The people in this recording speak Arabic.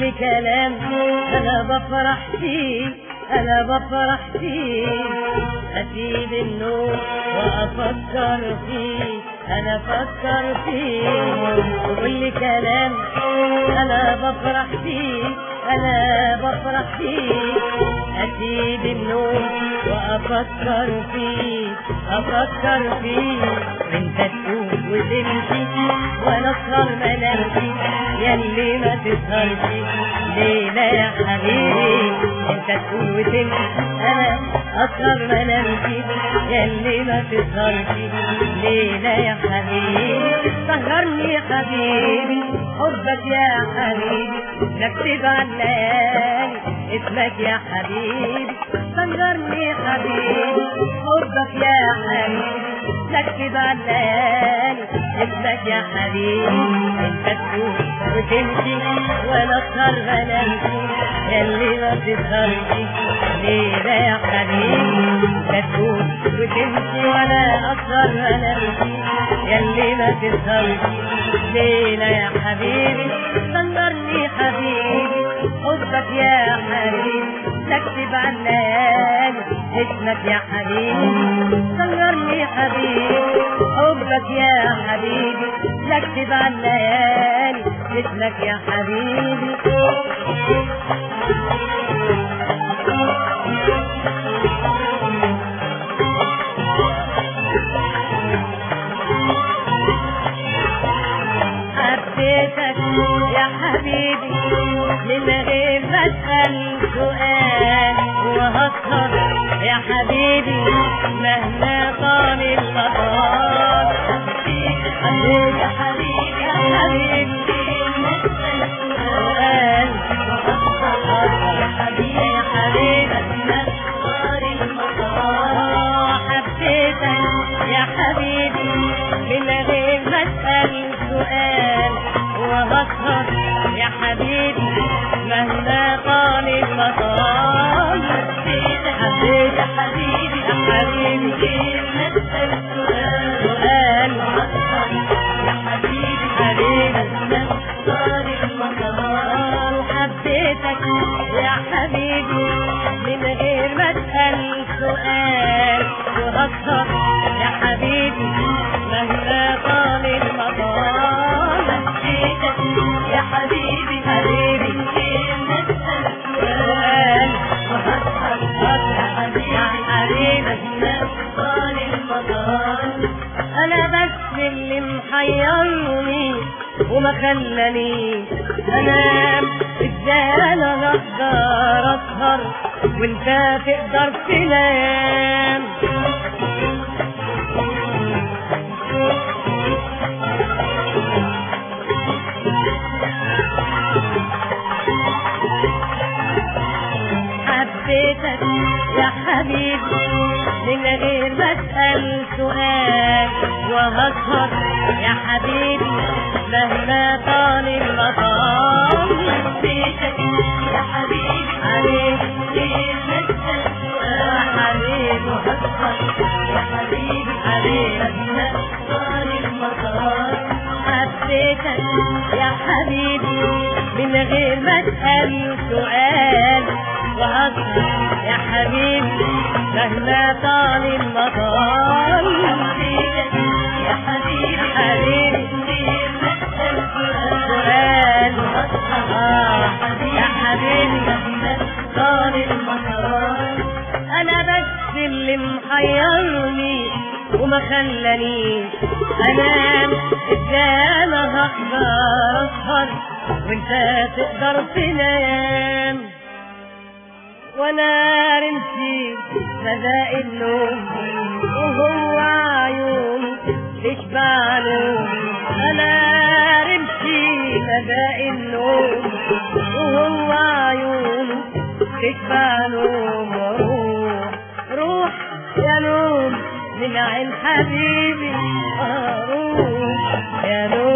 كل كلام انا بفرح فيه، انا بفرح فيه، اسيب النوم وافكر فيه، انا افكر فيه. كل كلام انا بفرح فيه، انا بفرح فيه، اسيب النوم وافكر فيه، افكر فيه. انت تقوم وتمشي وانا اسهر منامشي، ياللي ما تسهرش ليلة يا حبيبي. انت تقوم وتمشي انا اسهر منامشي، ياللي ما تسهرش ليلة يا حبيبي. سهرني يا حبيبي حبك يا حبيبي، نكتب على الليالي اسمك يا حبيبي. سهرني يا حبيبي حبك يا حبيبي، نكتب على الليالي اسمك يا حبيبي. انت تقوم وتمشي وانا اسهر منامشي، ياللي ما تسهرش ليلة يا حبيبي. انت تقوم وتمشي وانا اسهر منامشي، ياللي ما تسهرش ليلة يا حبيبي. سهرني حبيبي حبك يا حبيبي، نكتب على الليالي اسمك يا حبيبي. سهرني حبيبي حبك يا حبيبي، نكتب على الليالي اسمك يا حبيبي. حبيتك يا حبيبي من غير ما اسأل سؤال، وهسهر يا حبيبي مهما طال المطار. حبيت يا حبيبي يا حبيبي ما اسأل سؤال، وهسهر يا حبيبي يا حبيبي مهما طال المطار. حبيتك يا حبيبي من غير ما اسأل سؤال، وهسهر يا حبيبي مهما طال المطار. حبيت يا حبيبي يا حبيبي ما اسأل سؤال، وهسهر يا حبيبي حبيبي مهما طال المطار. حبيتك يا حبيبي من غير ما اسأل سؤال، وهسهر يا حبيبي مهما طال المطار. حبيتك يا حبيبي حبيبي ما اسأل سؤال، وهسهر يا حبيبي مهما طال المطار. انا بس اللي محيرني وما خلاني انام، ازاي انا اقدر اسهر وانت تقدر تنام. حبيتك يا حبيبي من غير ما اسأل سؤال، وهسهر يا حبيبي مهما طال المطار. حبيتك يا حبيبي حبيبي ما اسأل سؤال، حبيبي وهسهر يا حبيبي حبيبي مهما طال المطار. حبيتك يا حبيبي من غير ما اسأل سؤال، وهسهر يا حبيبي مهما طال المطار. حبيتك يا حبيبي حبيبي ما اسأل سؤال، وهسهر يا حبيبي مهما طال المطار. انا بس اللي محيرني وما خلانيش انام، ازاي انا هقدر اسهر وانت تقدر تنام. وانا رمشي مداء النوم وهو عيون تشبع نوم. انا رمشي مداء النوم وهو عيون تشبع نوم. وروح روح يا نوم من عين حبيبي، روح يا نوم